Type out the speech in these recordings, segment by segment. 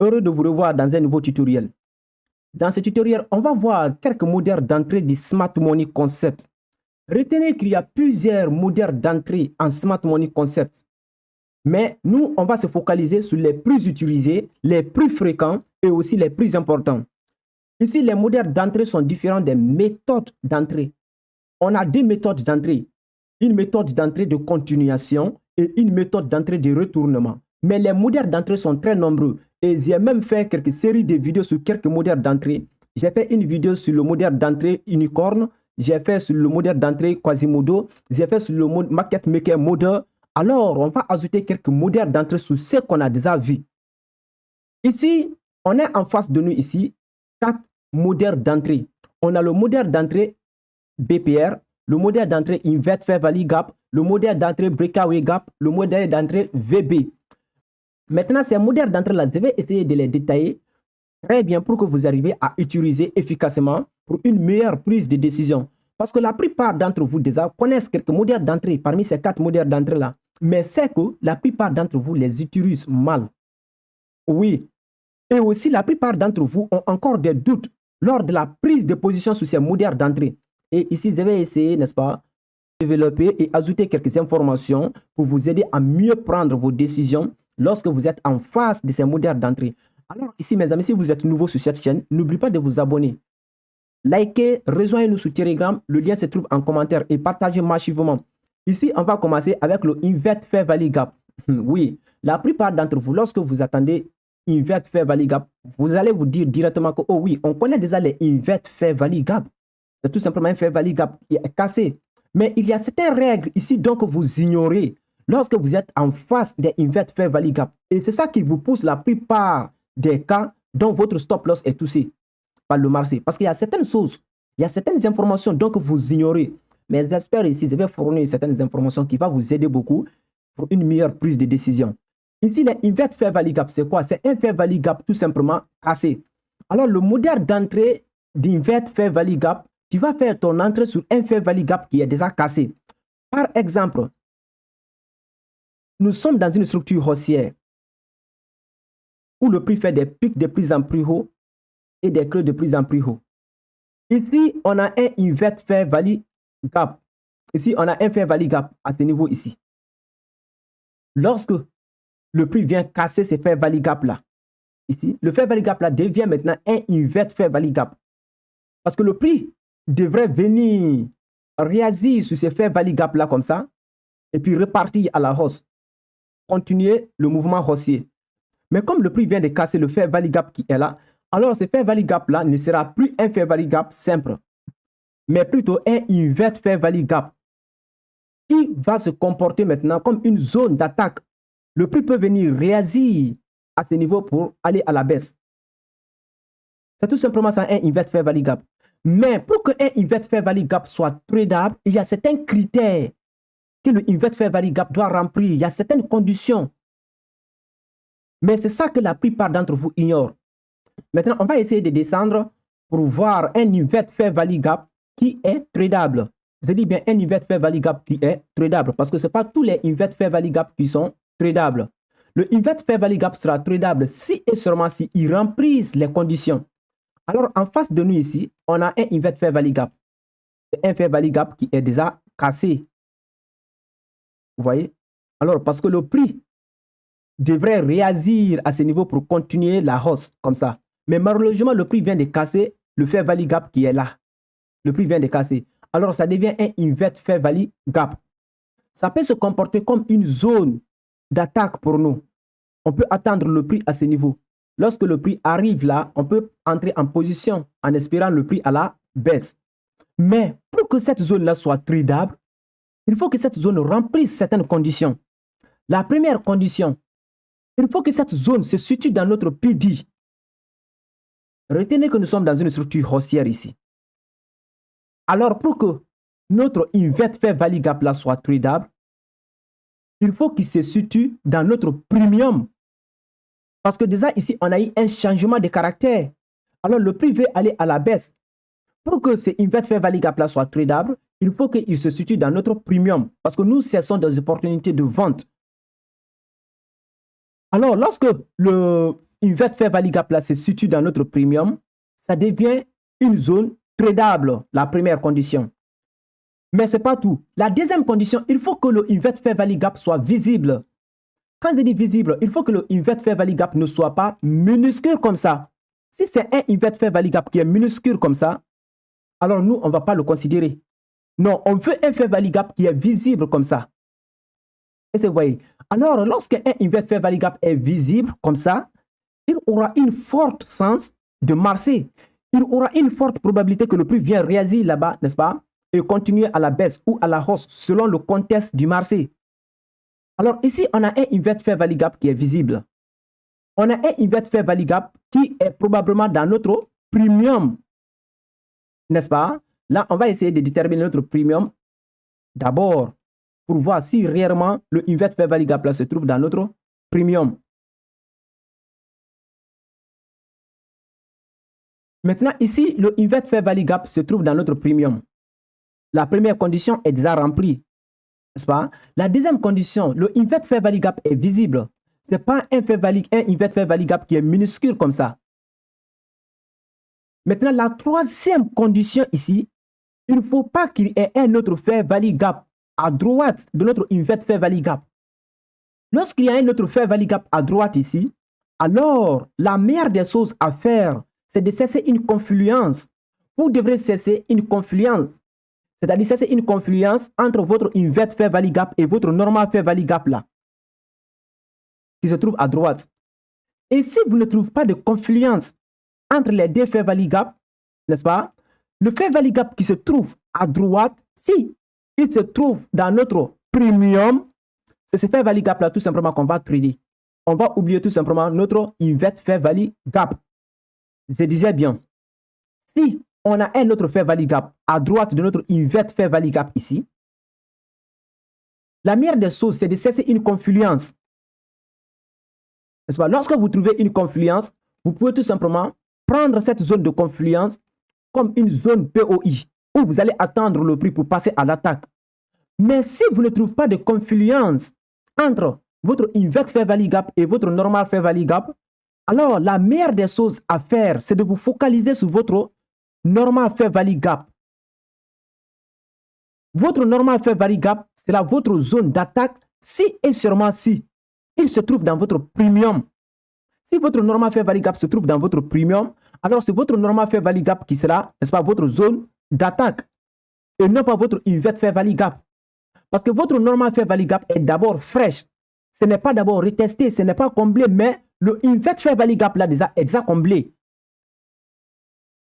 Heureux de vous revoir dans un nouveau tutoriel. Dans ce tutoriel, on va voir quelques modèles d'entrée du Smart Money Concept. Retenez qu'il y a plusieurs modèles d'entrée en Smart Money Concept. Mais nous, on va se focaliser sur les plus utilisés, les plus fréquents et aussi les plus importants. Ici, les modèles d'entrée sont différents des méthodes d'entrée. On a deux méthodes d'entrée. Une méthode d'entrée de continuation et une méthode d'entrée de retournement. Mais les modèles d'entrée sont très nombreux. Et j'ai même fait quelques séries de vidéos sur quelques modèles d'entrée. J'ai fait une vidéo sur le modèle d'entrée unicorn. J'ai fait sur le modèle d'entrée Quasimodo. J'ai fait sur le market maker model. Alors, on va ajouter quelques modèles d'entrée sur ce qu'on a déjà vu. Ici, on est en face de nous ici, 4 modèles d'entrée. On a le modèle d'entrée BPR, le modèle d'entrée Invert Fair Value Gap, le modèle d'entrée Breakaway Gap, le modèle d'entrée VB. Maintenant, ces modèles d'entrée-là, je vais essayer de les détailler très bien pour que vous arriviez à utiliser efficacement pour une meilleure prise de décision. Parce que la plupart d'entre vous déjà connaissent quelques modèles d'entrée parmi ces 4 modèles d'entrée-là. Mais c'est que la plupart d'entre vous les utilisent mal. Oui. Et aussi, la plupart d'entre vous ont encore des doutes lors de la prise de position sur ces modèles d'entrée. Et ici, je vais essayer, n'est-ce pas, de développer et ajouter quelques informations pour vous aider à mieux prendre vos décisions lorsque vous êtes en face de ces modèles d'entrée. Alors ici, mes amis, si vous êtes nouveau sur cette chaîne, n'oubliez pas de vous abonner. Likez, rejoignez-nous sur Telegram. Le lien se trouve en commentaire et partagez massivement. Ici, on va commencer avec le Invert Fair Value Gap. Oui, la plupart d'entre vous, lorsque vous attendez Invert Fair Value Gap, vous allez vous dire directement que, oh oui, on connaît déjà les Invert Fair Value Gap. C'est tout simplement un Fair Value Gap qui est cassé. Mais il y a certaines règles ici donc que vous ignorez lorsque vous êtes en face des Invert Fair Value Gap. Et c'est ça qui vous pousse la plupart des cas dont votre stop loss est touché par le marché. Parce qu'il y a certaines choses, il y a certaines informations donc que vous ignorez. Mais j'espère ici, je vais fournir certaines informations qui vont vous aider beaucoup pour une meilleure prise de décision. Ici, les Invert Fair Value Gap, c'est quoi? C'est un Fair Value Gap tout simplement cassé. Alors, le modèle d'entrée d'Invert Fair Value Gap, tu vas faire ton entrée sur un Fair Value Gap qui est déjà cassé. Par exemple, nous sommes dans une structure haussière où le prix fait des pics de plus en plus haut et des creux de plus en plus haut. Ici, on a un Invert Fair Value Gap. Ici, on a un Fair Value Gap à ce niveau ici. Lorsque le prix vient casser ces Fair Value Gap là, ici, le Fair Value Gap là devient maintenant un Invert Fair Value Gap. Parce que le prix devrait venir réagir sur ces Fair Value Gap là comme ça et puis repartir à la hausse. Continuer le mouvement haussier. Mais comme le prix vient de casser le Fair Value Gap qui est là, alors ce Fair Value Gap là ne sera plus un Fair Value Gap simple, mais plutôt un Invert Fair Value Gap qui va se comporter maintenant comme une zone d'attaque. Le prix peut venir réagir à ce niveau pour aller à la baisse. C'est tout simplement ça, un Invert Fair Value Gap. Mais pour qu'un Invert Fair Value Gap soit tradable, il y a certains critères que le Invert Fair Value Gap doit remplir. Il y a certaines conditions. Mais c'est ça que la plupart d'entre vous ignorent. Maintenant, on va essayer de descendre pour voir un Invert Fair Value Gap qui est tradable. Je dis bien un Invert Fair Value Gap qui est tradable parce que ce n'est pas tous les Invert Fair Value Gap qui sont tradables. Le Invert Fair Value Gap sera tradable si et seulement si il remplisse les conditions. Alors, en face de nous ici, on a un Invert Fair Value Gap. C'est un Fair Value Gap qui est déjà cassé. Vous voyez? Alors, parce que le prix devrait réagir à ce niveau pour continuer la hausse comme ça. Mais malheureusement, le prix vient de casser le Fair Value Gap qui est là. Le prix vient de casser. Alors, ça devient un Invert Fair Value Gap. Ça peut se comporter comme une zone d'attaque pour nous. On peut attendre le prix à ce niveau. Lorsque le prix arrive là, on peut entrer en position en espérant le prix à la baisse. Mais pour que cette zone-là soit tradable, il faut que cette zone remplisse certaines conditions. La première condition, il faut que cette zone se situe dans notre PD. Retenez que nous sommes dans une structure haussière ici. Alors, pour que notre Invert Fair Value Gap là soit tradable, il faut qu'il se situe dans notre premium. Parce que déjà ici, on a eu un changement de caractère. Alors, le prix veut aller à la baisse. Pour que ce Invert Fair Value Gap là soit tradable, il faut qu'il se situe dans notre premium. Parce que nous cherchons des opportunités de vente. Alors, lorsque le invert fair value gap là se situe dans notre premium, ça devient une zone tradable, la première condition. Mais ce n'est pas tout. La deuxième condition, il faut que le invert fair value gap soit visible. Quand je dis visible, il faut que le invert fair value gap ne soit pas minuscule comme ça. Si c'est un invert fair value gap qui est minuscule comme ça, alors nous, on ne va pas le considérer. Non, on veut un fair value gap qui est visible comme ça. Et vous voyez. Alors, lorsqu'un invert fair value gap est visible comme ça, il aura une forte chance de marcher. Il aura une forte probabilité que le prix vienne réagir là-bas, n'est-ce pas? Et continuer à la baisse ou à la hausse selon le contexte du marché. Alors ici, on a un invert fair value gap qui est visible. On a un invert fair value gap qui est probablement dans notre premium. N'est-ce pas? Là, on va essayer de déterminer notre premium d'abord pour voir si réellement le invert fair value gap là se trouve dans notre premium. Maintenant, ici, le invert fair value gap se trouve dans notre premium. La première condition est déjà remplie. N'est-ce pas? La deuxième condition, le invert fair value gap est visible. Ce n'est pas un invert fair value gap qui est minuscule comme ça. Maintenant, la troisième condition ici, il ne faut pas qu'il y ait un autre fair value gap à droite de notre invert fair value gap. Lorsqu'il y a un autre fair value gap à droite ici, alors la meilleure des choses à faire, c'est de cesser une confluence. Vous devrez cesser une confluence. C'est-à-dire cesser une confluence entre votre invert fair value gap et votre normal fair value gap là, qui se trouve à droite. Et si vous ne trouvez pas de confluence entre les deux fair value gap, n'est-ce pas? Le fair value gap qui se trouve à droite, si il se trouve dans notre premium, c'est ce fair value gap là tout simplement qu'on va trader. On va oublier tout simplement notre invert fair value gap. Je disais bien, si on a un autre fair value gap à droite de notre invert fair value gap ici, la meilleure des choses, c'est de cesser une confluence. N'est-ce pas? Lorsque vous trouvez une confluence, vous pouvez tout simplement prendre cette zone de confluence comme une zone POI, où vous allez attendre le prix pour passer à l'attaque. Mais si vous ne trouvez pas de confluence entre votre invert fair value gap et votre normal fair value gap, alors la meilleure des choses à faire, c'est de vous focaliser sur votre normal fair value gap. Votre normal fair value gap, c'est là votre zone d'attaque si et seulement si il se trouve dans votre premium. Si votre normal fair value gap se trouve dans votre premium, alors c'est votre normal fair value gap qui sera, n'est-ce pas, votre zone d'attaque et non pas votre invert fair value gap. Parce que votre normal fair value gap est d'abord fraîche. Ce n'est pas d'abord retesté, ce n'est pas comblé, mais le invert fair value gap là est déjà comblé.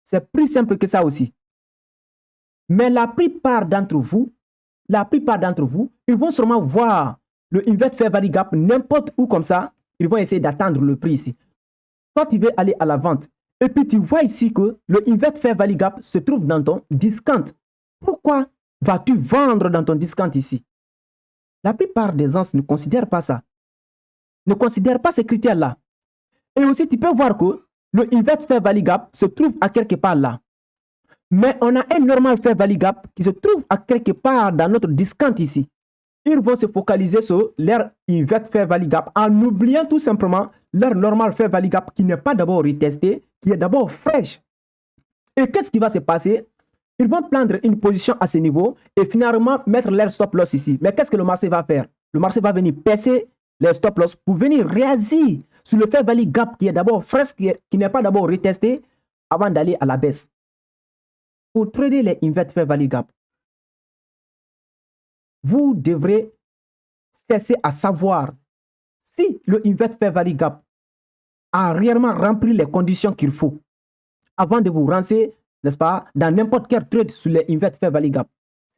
C'est plus simple que ça aussi. Mais la plupart d'entre vous, ils vont sûrement voir le invert fair value gap n'importe où comme ça. Ils vont essayer d'attendre le prix ici. Toi, tu veux aller à la vente. Et puis, tu vois ici que le invert fair value gap se trouve dans ton discount. Pourquoi vas-tu vendre dans ton discount ici? La plupart des gens ne considèrent pas ça. Ne considèrent pas ces critères-là. Et aussi, tu peux voir que le invert fair value gap se trouve à quelque part là. Mais on a un normal fair value gap qui se trouve à quelque part dans notre discount ici. Ils vont se focaliser sur leur invert fair value gap en oubliant tout simplement leur normal fair value gap qui n'est pas d'abord retesté, qui est d'abord fraîche. Et qu'est-ce qui va se passer? Ils vont prendre une position à ce niveau et finalement mettre leur stop loss ici. Mais qu'est-ce que le marché va faire? Le marché va venir percer les stop loss pour venir réagir sur le fair value gap qui est d'abord fraîche, qui n'est pas d'abord retesté avant d'aller à la baisse. Pour trader les invert fair value gap, vous devrez cesser à savoir si le invert fair value gap a réellement rempli les conditions qu'il faut avant de vous lancer, n'est-ce pas, dans n'importe quel trade sur les invert fair value gap.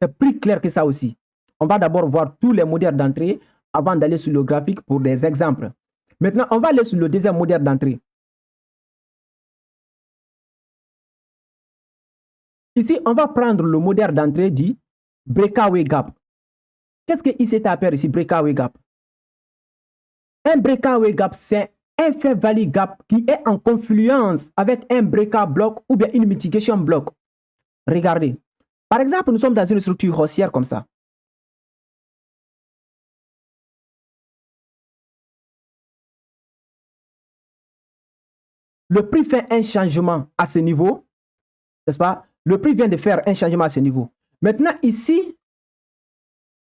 C'est plus clair que ça aussi. On va d'abord voir tous les modèles d'entrée avant d'aller sur le graphique pour des exemples. Maintenant, on va aller sur le deuxième modèle d'entrée. Ici, on va prendre le modèle d'entrée du breakaway gap. Qu'est-ce qu'il s'est à faire ici, breakaway gap? Un breakaway gap, c'est un fair value gap qui est en confluence avec un breakout block ou bien une mitigation block. Regardez. Par exemple, nous sommes dans une structure haussière comme ça. le prix fait un changement à ce niveau, n'est-ce pas? Le prix vient de faire un changement à ce niveau. Maintenant, ici,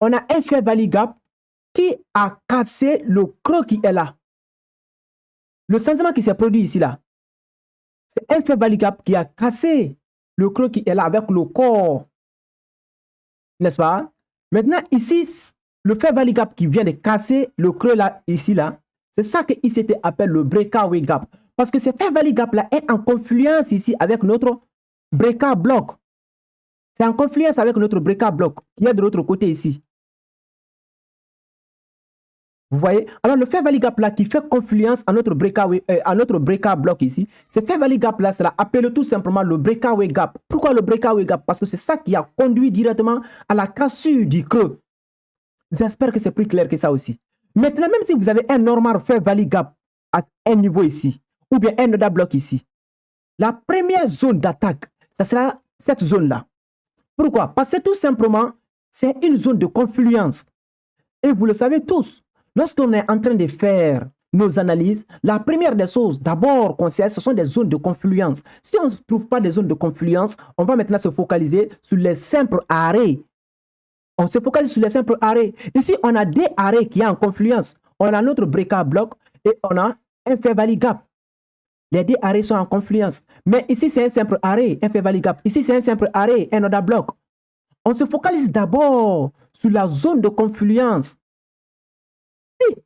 on a un fair value gap qui a cassé le creux qui est là. Le changement qui s'est produit ici, là, c'est un fair value gap qui a cassé le creux qui est là avec le corps. N'est-ce pas? Maintenant, ici, le fair value gap qui vient de casser le creux là, ici, là, c'est ça que ICT appelle le breakaway gap. Parce que ce fair value gap là est en confluence ici avec notre breakout block. C'est en confluence avec notre breakout block qui est de l'autre côté ici. Vous voyez? Alors, le fair value gap là qui fait confluence à notre breakout block ici, ce fair value gap là sera appelé tout simplement le breakaway gap. Pourquoi le breakaway gap? Parce que c'est ça qui a conduit directement à la cassure du creux. J'espère que c'est plus clair que ça aussi. Maintenant, même si vous avez un normal fair value gap à un niveau ici, ou bien un order block ici, la première zone d'attaque, ça sera cette zone-là. Pourquoi? Parce que tout simplement, c'est une zone de confluence. Et vous le savez tous, lorsqu'on est en train de faire nos analyses, la première des choses, d'abord qu'on sait, ce sont des zones de confluence. Si on ne trouve pas des zones de confluence, on va maintenant se focaliser sur les simples arrêts. On se focalise sur les simples arrêts. Ici, on a des arrêts qui sont en confluence. On a notre breakout block et on a un fair value gap. Les deux arrêts sont en confluence. Mais ici, c'est un simple arrêt, un fair value gap. Ici, c'est un simple arrêt, un order block. On se focalise d'abord sur la zone de confluence. Si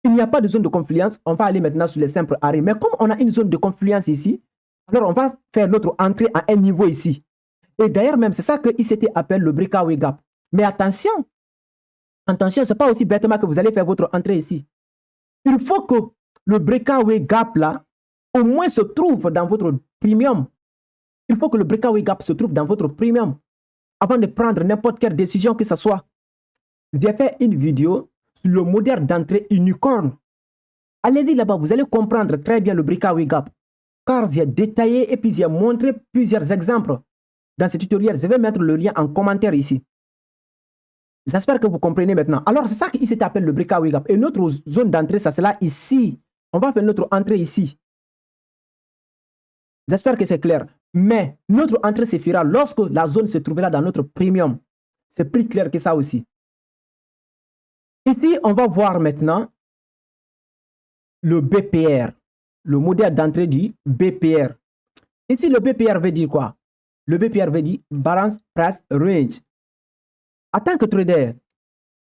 il n'y a pas de zone de confluence, on va aller maintenant sur les simples arrêts. Mais comme on a une zone de confluence ici, alors on va faire notre entrée à un niveau ici. Et d'ailleurs même, c'est ça que ICT appelle le breakaway gap. Mais attention, ce n'est pas aussi bêtement que vous allez faire votre entrée ici. Il faut que le breakaway gap là, au moins se trouve dans votre premium. Il faut que le breakaway gap se trouve dans votre premium avant de prendre n'importe quelle décision que ce soit. J'ai fait une vidéo sur le modèle d'entrée unicorn. Allez-y là-bas, vous allez comprendre très bien le breakaway gap. Car j'ai détaillé et puis j'ai montré plusieurs exemples dans ce tutoriel. Je vais mettre le lien en commentaire ici. J'espère que vous comprenez maintenant. Alors, c'est ça qui s'appelle le breakaway gap. Et notre zone d'entrée, ça c'est là ici. On va faire notre entrée ici. J'espère que c'est clair. Mais notre entrée se fera lorsque la zone se trouvera dans notre premium. C'est plus clair que ça aussi. Ici, on va voir maintenant le BPR, le modèle d'entrée du BPR. Ici, le BPR veut dire quoi? Le BPR veut dire Balance Price Range. En tant que trader,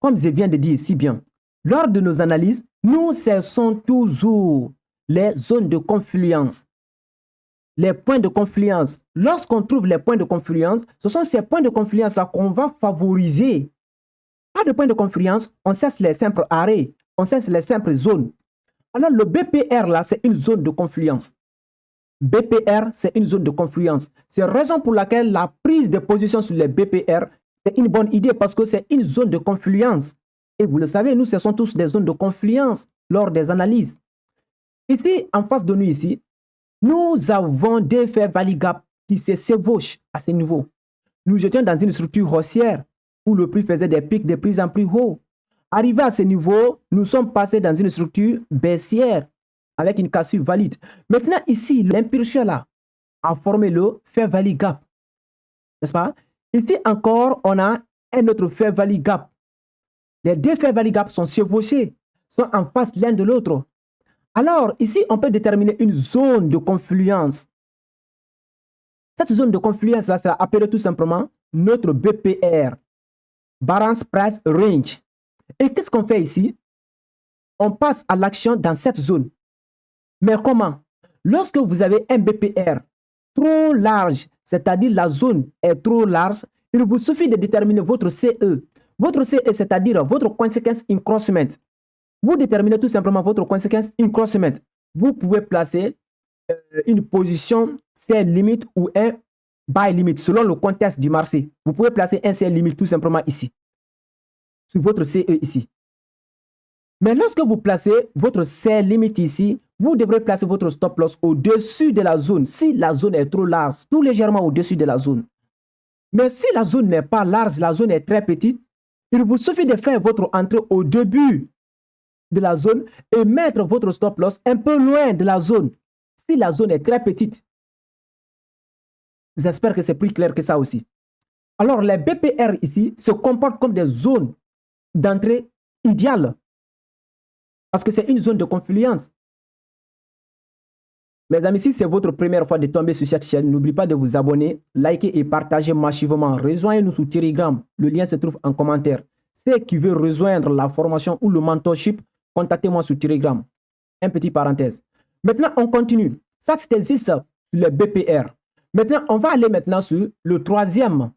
comme je viens de dire si bien, lors de nos analyses, nous cherchons toujours les zones de confluence. Les points de confluence. Lorsqu'on trouve les points de confluence, ce sont ces points de confluence-là qu'on va favoriser. Pas de points de confluence, on cherche les simples arrêts, on cherche les simples zones. Alors le BPR là, c'est une zone de confluence. BPR, c'est une zone de confluence. C'est la raison pour laquelle la prise de position sur les BPR, c'est une bonne idée parce que c'est une zone de confluence. Et vous le savez, nous, ce sont tous des zones de confluence lors des analyses. Ici, en face de nous, ici, nous avons des fair value gap qui se chevauchent à ce niveau. Nous étions dans une structure haussière où le prix faisait des pics de plus en plus haut. Arrivé à ce niveau, nous sommes passés dans une structure baissière avec une cassure valide. Maintenant, ici, l'impulsion là a formé le fair value gap. N'est-ce pas? Ici encore, on a un autre fair value gap. Les deux fair value gaps sont chevauchés, sont en face l'un de l'autre. Alors, ici, on peut déterminer une zone de confluence. Cette zone de confluence là sera appelée tout simplement notre BPR, Balance Price Range. Et qu'est-ce qu'on fait ici? On passe à l'action dans cette zone. Mais comment? Lorsque vous avez un BPR trop large, c'est-à-dire la zone est trop large, il vous suffit de déterminer votre CE. Votre CE, c'est-à-dire votre consequence incrossment. Vous déterminez tout simplement votre consequence incrossment. Vous pouvez placer une position sell limit ou un buy limit selon le contexte du marché. Vous pouvez placer un sell limit tout simplement ici, sur votre CE ici. Mais lorsque vous placez votre sell limit ici, vous devrez placer votre stop loss au-dessus de la zone. Si la zone est trop large, tout légèrement au-dessus de la zone. Mais si la zone n'est pas large, la zone est très petite, il vous suffit de faire votre entrée au début de la zone et mettre votre stop loss un peu loin de la zone. Si la zone est très petite, j'espère que c'est plus clair que ça aussi. Alors, les BPR ici se comportent comme des zones d'entrée idéales parce que c'est une zone de confluence. Mes amis, si c'est votre première fois de tomber sur cette chaîne, n'oubliez pas de vous abonner, liker et partager massivement. Rejoignez-nous sur Telegram. Le lien se trouve en commentaire. Ceux qui veulent rejoindre la formation ou le mentorship, contactez-moi sur Telegram. Un petit parenthèse. Maintenant, on continue. Ça, c'était juste le BPR. Maintenant, on va aller maintenant sur le troisième.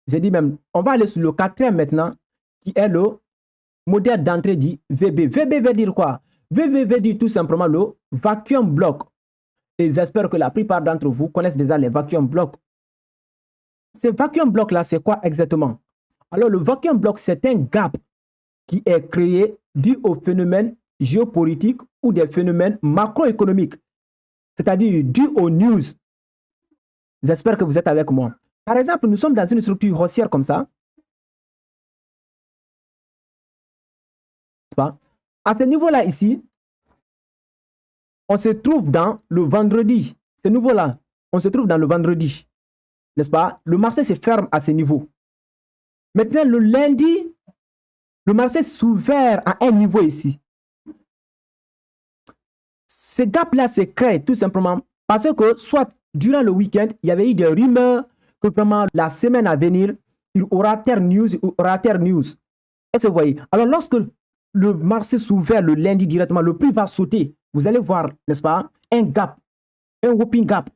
J'ai dit même, on va aller sur le quatrième maintenant, qui est le modèle d'entrée dit VB. VB veut dire quoi? VB veut dire tout simplement le vacuum block. Et j'espère que la plupart d'entre vous connaissent déjà les vacuum blocks. Ces vacuum blocks-là, c'est quoi exactement? Alors, le vacuum block, c'est un gap qui est créé dû aux phénomènes géopolitiques ou des phénomènes macroéconomiques, c'est-à-dire dû aux news. J'espère que vous êtes avec moi. Par exemple, nous sommes dans une structure haussière comme ça. À ce niveau-là ici, on se trouve dans le vendredi. Ce niveau-là, on se trouve dans le vendredi. N'est-ce pas? Le marché se ferme à ce niveau. Maintenant, le lundi, le marché s'ouvre à un niveau ici. Ce gap-là se crée tout simplement parce que soit durant le week-end, il y avait eu des rumeurs que vraiment la semaine à venir, il aura telle news, il aura telle news. Est-ce que vous voyez? Alors, lorsque le marché s'ouvre le lundi directement, le prix va sauter. Vous allez voir, n'est-ce pas, un gap, un whopping gap.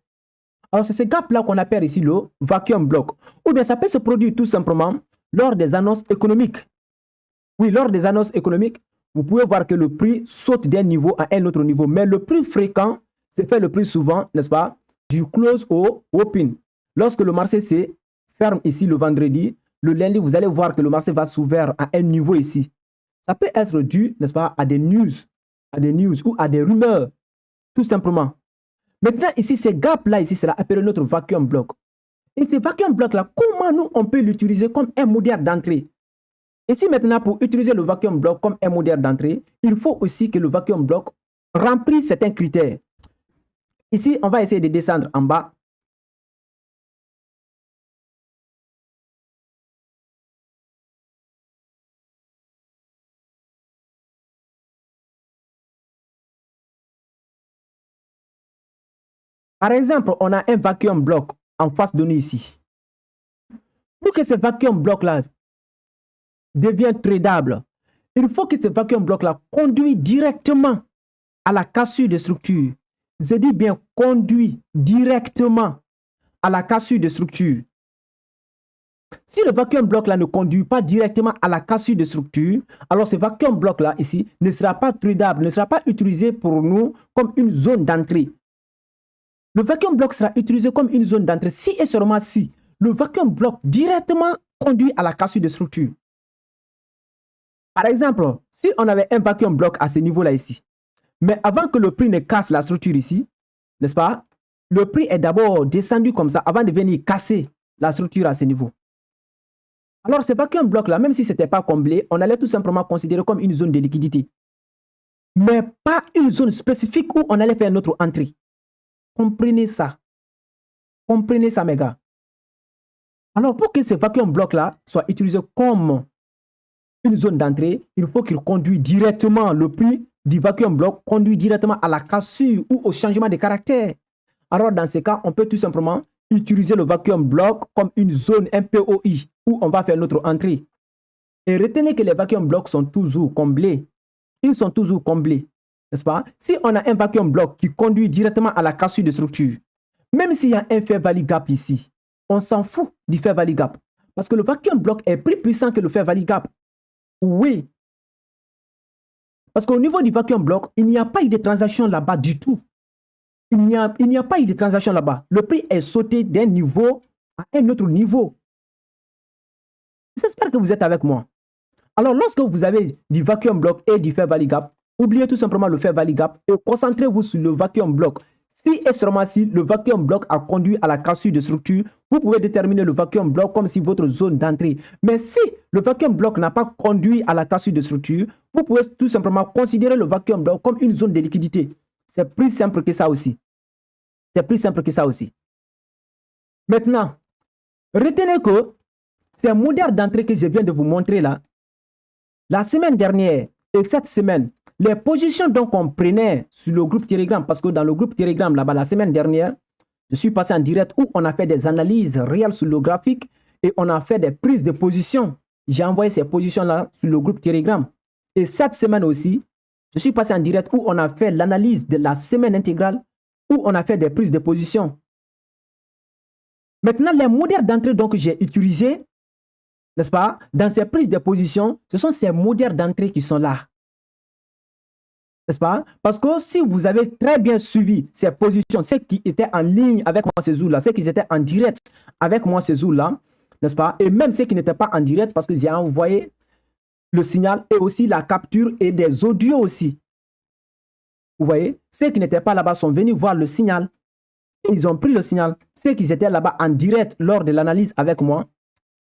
Alors, c'est ce gap-là qu'on appelle ici le vacuum block. Ou bien ça peut se produire tout simplement lors des annonces économiques. Oui, lors des annonces économiques, vous pouvez voir que le prix saute d'un niveau à un autre niveau. Mais le plus fréquent, c'est fait le plus souvent, n'est-ce pas, du close au open. Lorsque le marché se ferme ici le vendredi, le lundi, vous allez voir que le marché va s'ouvrir à un niveau ici. Ça peut être dû, n'est-ce pas, à des news ou à des rumeurs, tout simplement. Maintenant, ici, ce gap-là, ici, c'est appelé notre vacuum block. Et ce vacuum block-là, comment nous, on peut l'utiliser comme un modèle d'entrée? Et si maintenant, pour utiliser le vacuum block comme un modèle d'entrée, il faut aussi que le vacuum block remplisse certains critères. Ici, on va essayer de descendre en bas. Par exemple, on a un vacuum block en face de nous ici. Pour que ce vacuum block-là devienne tradable, il faut que ce vacuum block-là conduise directement à la cassure de structure. Je dis bien conduit directement à la cassure de structure. Si le vacuum block-là ne conduit pas directement à la cassure de structure, alors ce vacuum block-là ici ne sera pas tradable, ne sera pas utilisé pour nous comme une zone d'entrée. Le vacuum block sera utilisé comme une zone d'entrée si et seulement si le vacuum block directement conduit à la cassure de structure. Par exemple, si on avait un vacuum block à ce niveau-là ici, mais avant que le prix ne casse la structure ici, n'est-ce pas, le prix est d'abord descendu comme ça avant de venir casser la structure à ce niveau. Alors, ce vacuum block-là, même si ce n'était pas comblé, on allait tout simplement considérer comme une zone de liquidité. Mais pas une zone spécifique où on allait faire notre entrée. Comprenez ça. Comprenez ça, mes gars. Alors, pour que ce vacuum block-là soit utilisé comme une zone d'entrée, il faut qu'il conduise directement le prix du vacuum block, conduit directement à la cassure ou au changement de caractère. Alors, dans ce cas, on peut tout simplement utiliser le vacuum block comme une zone POI où on va faire notre entrée. Et retenez que les vacuum blocks sont toujours comblés. Ils sont toujours comblés. N'est-ce pas? Si on a un vacuum block qui conduit directement à la cassure de structure, même s'il y a un fair value gap ici, on s'en fout du fair value gap. Parce que le vacuum block est plus puissant que le fair value gap. Oui. Parce qu'au niveau du vacuum block, il n'y a pas eu de transaction là-bas du tout. Il n'y a pas eu de transaction là-bas. Le prix est sauté d'un niveau à un autre niveau. J'espère que vous êtes avec moi. Alors, lorsque vous avez du vacuum block et du fair value gap, oubliez tout simplement le fair value gap et concentrez-vous sur le vacuum block. Si et seulement si le vacuum block a conduit à la cassure de structure, vous pouvez déterminer le vacuum block comme si votre zone d'entrée. Mais si le vacuum block n'a pas conduit à la cassure de structure, vous pouvez tout simplement considérer le vacuum block comme une zone de liquidité. C'est plus simple que ça aussi. C'est plus simple que ça aussi. Maintenant, retenez que ces modèles d'entrée que je viens de vous montrer là, la semaine dernière et cette semaine, les positions donc qu'on prenait sur le groupe Telegram, parce que dans le groupe Telegram, là-bas, la semaine dernière, je suis passé en direct où on a fait des analyses réelles sur le graphique et on a fait des prises de position. J'ai envoyé ces positions-là sur le groupe Telegram. Et cette semaine aussi, je suis passé en direct où on a fait l'analyse de la semaine intégrale, où on a fait des prises de position. Maintenant, les modèles d'entrée donc que j'ai utilisés, n'est-ce pas, dans ces prises de position, ce sont ces modèles d'entrée qui sont là. N'est-ce pas? Parce que si vous avez très bien suivi ces positions, ceux qui étaient en ligne avec moi ces jours-là, ceux qui étaient en direct avec moi ces jours-là, n'est-ce pas? Et même ceux qui n'étaient pas en direct parce que j'ai envoyé le signal et aussi la capture et des audios aussi. Vous voyez? Ceux qui n'étaient pas là-bas sont venus voir le signal et ils ont pris le signal. Ceux qui étaient là-bas en direct lors de l'analyse avec moi,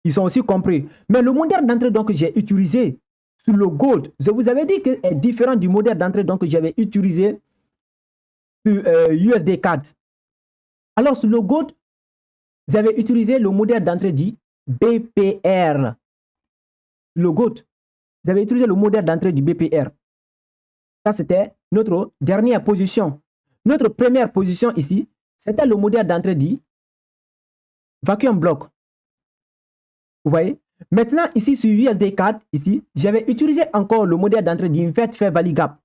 ils ont aussi compris. Mais le modèle d'entrée donc que j'ai utilisé sur le gold, je vous avais dit qu'il est différent du modèle d'entrée donc que j'avais utilisé sur USD CAD. Alors sur le gold, j'avais utilisé le modèle d'entrée dit BPR. Le gold, j'avais utilisé le modèle d'entrée du BPR. Ça, c'était notre dernière position. Notre première position ici, c'était le modèle d'entrée dit Vacuum Block. Vous voyez? Maintenant, ici, sur USD 4, ici, j'avais utilisé encore le modèle d'entrée d'Invert Fair Value Gap.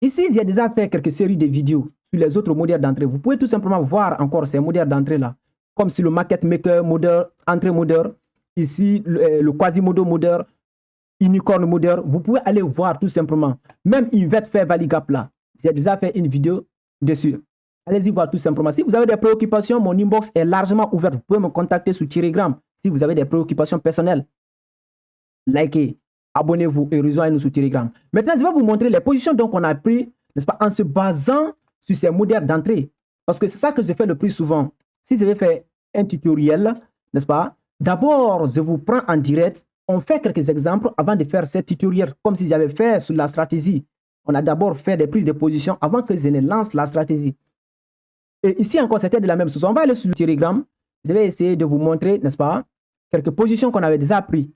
Ici, j'ai déjà fait quelques séries de vidéos sur les autres modèles d'entrée. Vous pouvez tout simplement voir encore ces modèles d'entrée-là. Comme sur le Market Maker modèle, entrée modèle, ici, le Quasimodo modèle, Unicorn modèle. Vous pouvez aller voir tout simplement. Même Invert Fair Value Gap là. J'ai déjà fait une vidéo dessus. Allez-y voir tout simplement. Si vous avez des préoccupations, mon inbox est largement ouvert. Vous pouvez me contacter sur Telegram. Si vous avez des préoccupations personnelles, likez, abonnez-vous et rejoignez-nous sur Telegram. Maintenant, je vais vous montrer les positions donc on a pris, n'est-ce pas, en se basant sur ces modèles d'entrée. Parce que c'est ça que je fais le plus souvent. Si je vais faire un tutoriel, n'est-ce pas, d'abord, je vous prends en direct. On fait quelques exemples avant de faire ce tutoriel, comme si j'avais fait sur la stratégie. On a d'abord fait des prises de position avant que je ne lance la stratégie. Et ici encore, c'était de la même chose. On va aller sur le Telegram. Je vais essayer de vous montrer, n'est-ce pas, quelques positions qu'on avait déjà prises.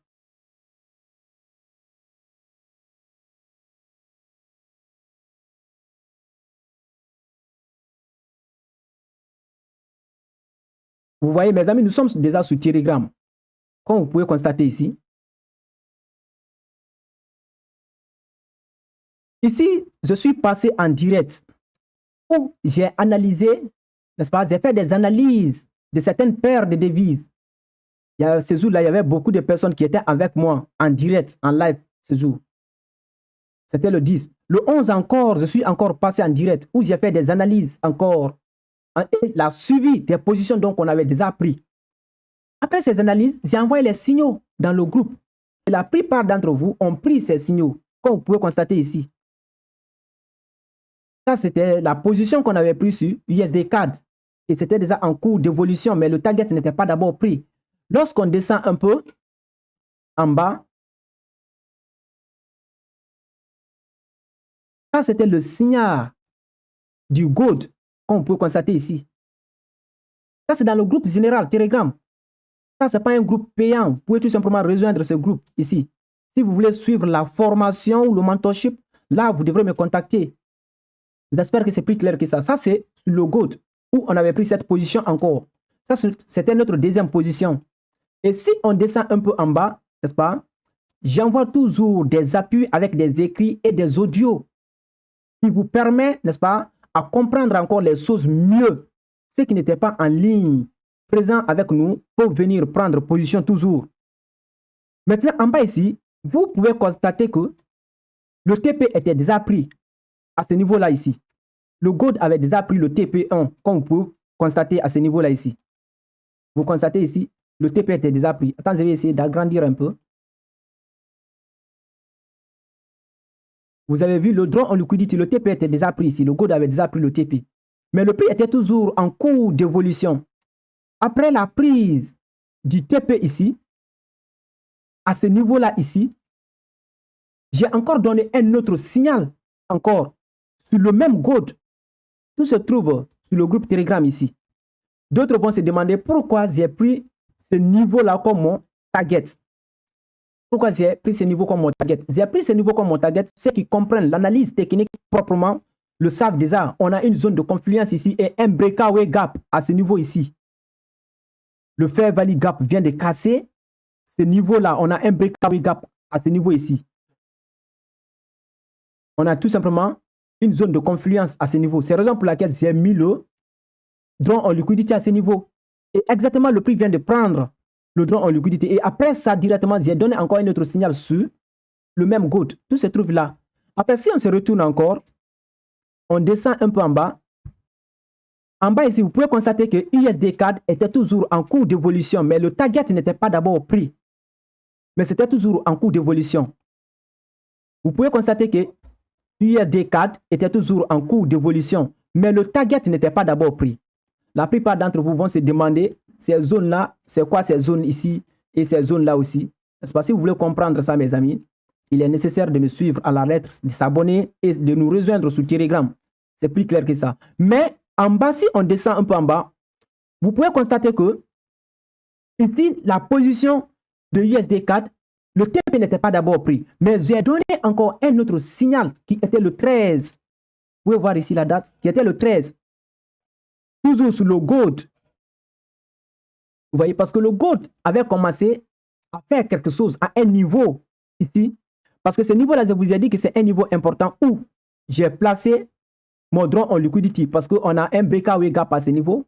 Vous voyez, mes amis, nous sommes déjà sur Telegram. Comme vous pouvez constater ici. Ici, je suis passé en direct où j'ai analysé, n'est-ce pas, j'ai fait des analyses de certaines paires de devises. Il y a ce jour-là, il y avait beaucoup de personnes qui étaient avec moi en direct, en live ce jour. C'était le 10. Le 11 encore, je suis encore passé en direct où j'ai fait des analyses encore. Et la suivi des positions donc on avait déjà pris. Après ces analyses, j'ai envoyé les signaux dans le groupe. Et la plupart d'entre vous ont pris ces signaux, comme vous pouvez constater ici. Ça, c'était la position qu'on avait prise sur USD CAD. Et c'était déjà en cours d'évolution, mais le target n'était pas d'abord pris. Lorsqu'on descend un peu en bas, ça, c'était le signal du gold, comme vous pouvez constater ici. Ça, c'est dans le groupe général Telegram. Ça, ce n'est pas un groupe payant. Vous pouvez tout simplement rejoindre ce groupe ici. Si vous voulez suivre la formation ou le mentorship, là, vous devrez me contacter. J'espère que c'est plus clair que ça. Ça, c'est le GOAT où on avait pris cette position encore. Ça, c'était notre deuxième position. Et si on descend un peu en bas, n'est-ce pas, j'envoie toujours des appuis avec des écrits et des audios qui vous permettent, n'est-ce pas, à comprendre encore les choses mieux. Ceux qui n'étaient pas en ligne, présents avec nous, peuvent venir prendre position toujours. Maintenant, en bas ici, vous pouvez constater que le TP était déjà pris à ce niveau-là ici. Le GOAT avait déjà pris le TP1, comme vous pouvez constater à ce niveau-là ici. Vous constatez ici, le TP était déjà pris. Attends, je vais essayer d'agrandir un peu. Vous avez vu le draw en liquidity, le TP était déjà pris ici. Le GOAT avait déjà pris le TP. Mais le prix était toujours en cours d'évolution. Après la prise du TP ici, à ce niveau-là ici, j'ai encore donné un autre signal encore sur le même gold. Tout se trouve sur le groupe Telegram ici. D'autres vont se demander pourquoi j'ai pris ce niveau-là comme mon target. Pourquoi j'ai pris ce niveau comme mon target? J'ai pris ce niveau comme mon target. Ceux qui comprennent l'analyse technique proprement le savent déjà. On a une zone de confluence ici et un breakaway gap à ce niveau ici. Le Fair Value Gap vient de casser ce niveau-là. On a un breakaway gap à ce niveau ici. On a tout simplement une zone de confluence à ce niveau. C'est la raison pour laquelle j'ai mis le draw en liquidité à ce niveau. Et exactement, le prix vient de prendre le draw en liquidité. Et après ça, directement, j'ai donné encore un autre signal sur le même gold. Tout se trouve là. Après, si on se retourne encore, on descend un peu en bas. En bas ici, vous pouvez constater que USD4 était toujours en cours d'évolution, mais le target n'était pas d'abord pris. Mais c'était toujours en cours d'évolution. Vous pouvez constater que USD4 était toujours en cours d'évolution, mais le target n'était pas d'abord pris. La plupart d'entre vous vont se demander, ces zones-là, c'est quoi ces zones ici et ces zones-là aussi? N'est-ce pas? Si vous voulez comprendre ça, mes amis, il est nécessaire de me suivre à la lettre, de s'abonner et de nous rejoindre sur Telegram. C'est plus clair que ça. Mais en bas, si on descend un peu en bas, vous pouvez constater que ici, la position de USD4, le TP n'était pas d'abord pris. Mais j'ai donné encore un autre signal qui était le 13. Vous pouvez voir ici la date, qui était le 13. Toujours sur le gold. Vous voyez, parce que le gold avait commencé à faire quelque chose à un niveau ici. Parce que ce niveau-là, je vous ai dit que c'est un niveau important où j'ai placé mon draw en liquidity parce qu'on a un breakaway gap à ce niveau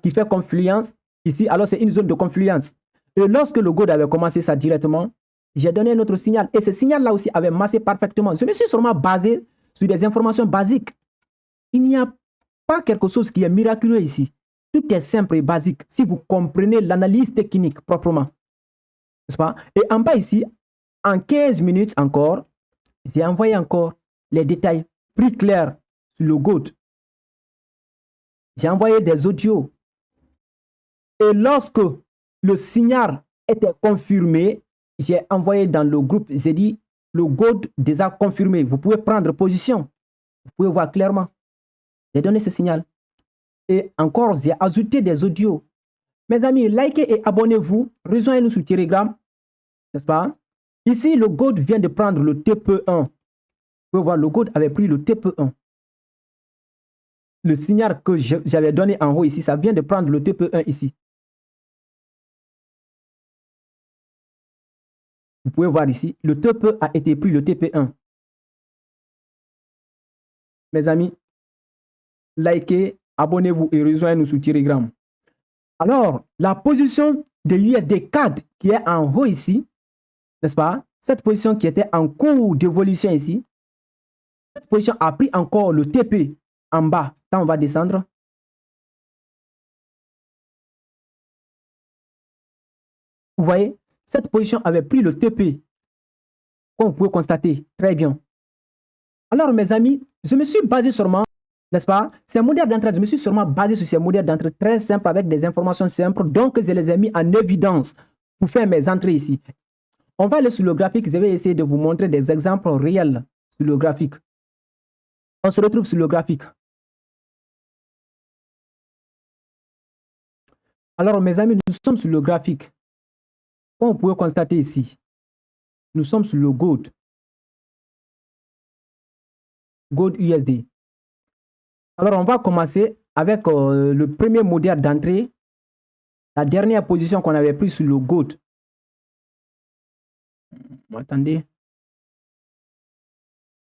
qui fait confluence ici. Alors, c'est une zone de confluence. Et lorsque le gold avait commencé ça directement, j'ai donné un autre signal. Et ce signal-là aussi avait massé parfaitement. Je me suis sûrement basé sur des informations basiques. Il n'y a pas quelque chose qui est miraculeux ici. Tout est simple et basique si vous comprenez l'analyse technique proprement. N'est-ce pas? Et en bas ici, en 15 minutes encore, j'ai envoyé encore les détails plus clairs sur le gold. J'ai envoyé des audios. Et lorsque le signal était confirmé, j'ai envoyé dans le groupe, j'ai dit, le gold déjà confirmé. Vous pouvez prendre position. Vous pouvez voir clairement. J'ai donné ce signal. Et encore, j'ai ajouté des audios. Mes amis, likez et abonnez-vous. Rejoignez-nous sur Telegram. N'est-ce pas? Ici, le gold vient de prendre le TP1. Vous pouvez voir, le gold avait pris le TP1. Le signal que j'avais donné en haut ici, ça vient de prendre le TP1 ici. Vous pouvez voir ici, le TP a été pris, le TP1. Mes amis, likez, abonnez-vous et rejoignez-nous sur Telegram. Alors, la position de USD4 qui est en haut ici, n'est-ce pas? Cette position qui était en cours d'évolution ici, cette position a pris encore le TP en bas. Quand on va descendre, vous voyez, cette position avait pris le TP, comme vous pouvez constater très bien. Alors, mes amis, je me suis basé sûrement, n'est-ce pas? Ces modèles d'entrée, je me suis sûrement basé sur ces modèles d'entrée très simples avec des informations simples. Donc, je les ai mis en évidence pour faire mes entrées ici. On va aller sur le graphique. Je vais essayer de vous montrer des exemples réels sur le graphique. On se retrouve sur le graphique. Alors, mes amis, nous sommes sur le graphique. Comme vous pouvez constater ici, nous sommes sur le gold. Gold USD. Alors, on va commencer avec le premier modèle d'entrée, la dernière position qu'on avait prise sur le gold. Attendez.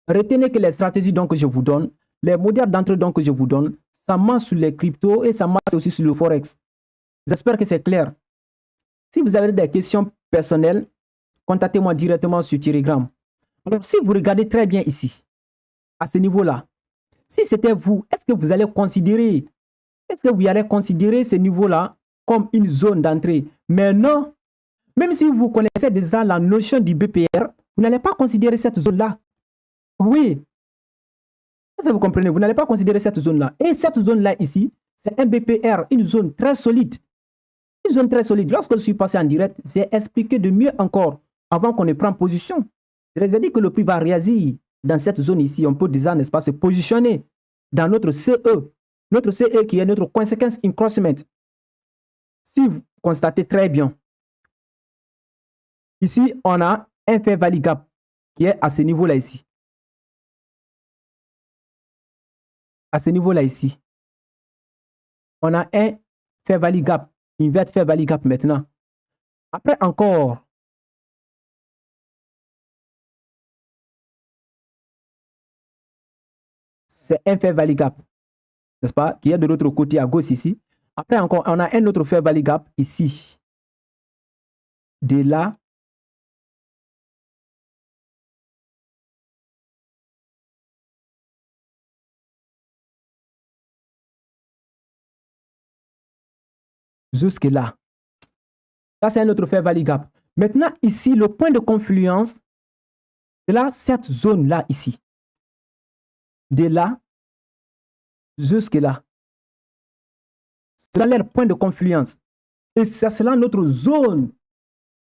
Retenez que les stratégies donc, que je vous donne, les modèles d'entrée donc, que je vous donne, ça marche sur les cryptos et ça marche aussi sur le Forex. J'espère que c'est clair. Si vous avez des questions personnelles, contactez-moi directement sur Telegram. Alors, si vous regardez très bien ici, à ce niveau-là, si c'était vous, est-ce que vous allez considérer ce niveau-là comme une zone d'entrée? Mais non, même si vous connaissez déjà la notion du BPR, vous n'allez pas considérer cette zone-là. Oui, ça vous comprenez, vous n'allez pas considérer cette zone-là. Et cette zone-là ici, c'est un BPR, une zone très solide. Une zone très solide. Lorsque je suis passé en direct, j'ai expliqué de mieux encore avant qu'on ne prenne position. Je les ai dit que le prix va réagir dans cette zone ici, on peut déjà, n'est-ce pas, se positionner dans notre CE. Notre CE qui est notre Consequence Incrossment. Si vous constatez très bien, ici, on a un Fair Value Gap qui est à ce niveau-là ici. À ce niveau-là ici. On a un Fair Value Gap, Invert Fair Value Gap maintenant. Après encore, c'est un Fair Value Gap, n'est-ce pas, qui est de l'autre côté à gauche ici. Après encore, on a un autre Fair Value Gap ici. De là jusque là. Là, c'est un autre Fair Value Gap. Maintenant, ici, le point de confluence, c'est là, cette zone-là, ici. De là jusque là. C'est là leur point de confluence. Et c'est là notre zone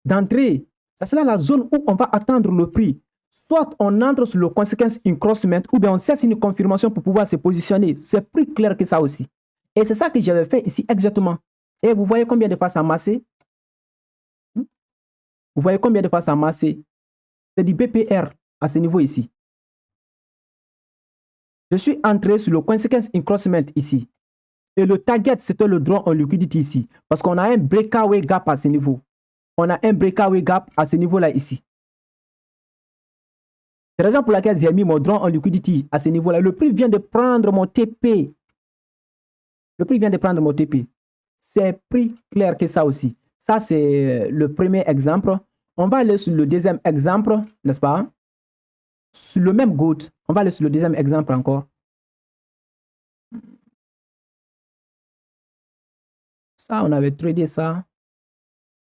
d'entrée. C'est là la zone où on va attendre le prix. Soit on entre sur le Consequence Incrossment ou bien on cesse une confirmation pour pouvoir se positionner. C'est plus clair que ça aussi. Et c'est ça que j'avais fait ici exactement. Et vous voyez combien de fois ça a massé? Vous voyez combien de fois ça a massé? C'est du BPR à ce niveau ici. Je suis entré sur le Consequence Incrossment ici. Et le target, c'était le draw en liquidity ici. Parce qu'on a un breakaway gap à ce niveau. On a un breakaway gap à ce niveau-là ici. C'est la raison pour laquelle j'ai mis mon draw en liquidity à ce niveau-là. Le prix vient de prendre mon TP. Le prix vient de prendre mon TP. C'est plus clair que ça aussi. Ça, c'est le premier exemple. On va aller sur le deuxième exemple, n'est-ce pas? Sur le même GOAT. On va aller sur le deuxième exemple encore. Ça, on avait tradé ça.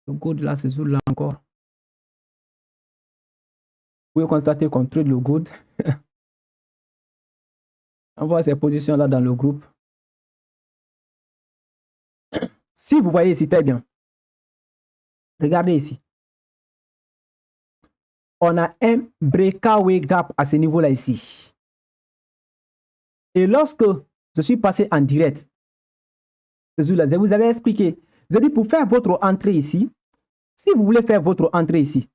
Le GOAT là, c'est sur là encore. Vous pouvez constater qu'on trade le GOAT. On voit ces positions-là dans le groupe. Si vous voyez ici, très bien. Regardez ici. On a un breakaway gap à ce niveau-là ici. Et lorsque je suis passé en direct, je vous avais expliqué. Je dis pour faire votre entrée ici, si vous voulez faire votre entrée ici,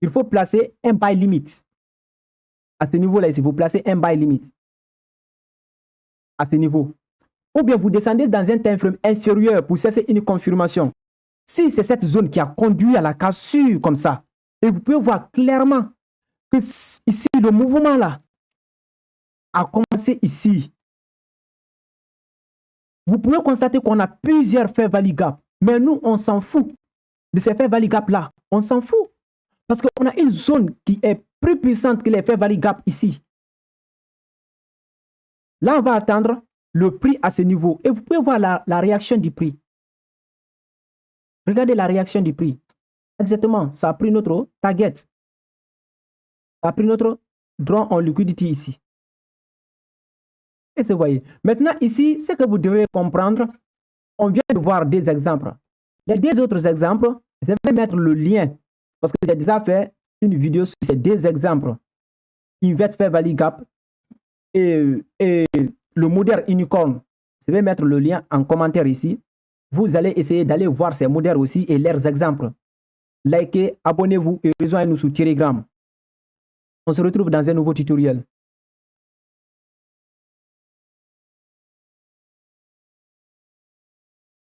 il faut placer un buy limit. À ce niveau-là ici, vous placez un buy limit. À ce niveau. Ou bien vous descendez dans un time frame inférieur pour cesser une confirmation. Si c'est cette zone qui a conduit à la cassure comme ça, et vous pouvez voir clairement que ici, le mouvement là a commencé ici. Vous pouvez constater qu'on a plusieurs fair value gap, mais nous, on s'en fout de ces fair value gap là. On s'en fout. Parce qu'on a une zone qui est plus puissante que les fair value gap ici. Là, on va attendre le prix à ce niveau. Et vous pouvez voir la réaction du prix. Regardez la réaction du prix. Exactement, ça a pris notre target. Ça a pris notre draw en liquidity ici. Et vous voyez. Maintenant, ici, ce que vous devez comprendre, on vient de voir des exemples. Les deux autres exemples, je vais mettre le lien parce que j'ai déjà fait une vidéo sur ces deux exemples. Invert Fair Value Gap et le modèle unicorn. Je vais mettre le lien en commentaire ici. Vous allez essayer d'aller voir ces modèles aussi et leurs exemples. Likez, abonnez-vous et rejoignez-nous sur Telegram. On se retrouve dans un nouveau tutoriel.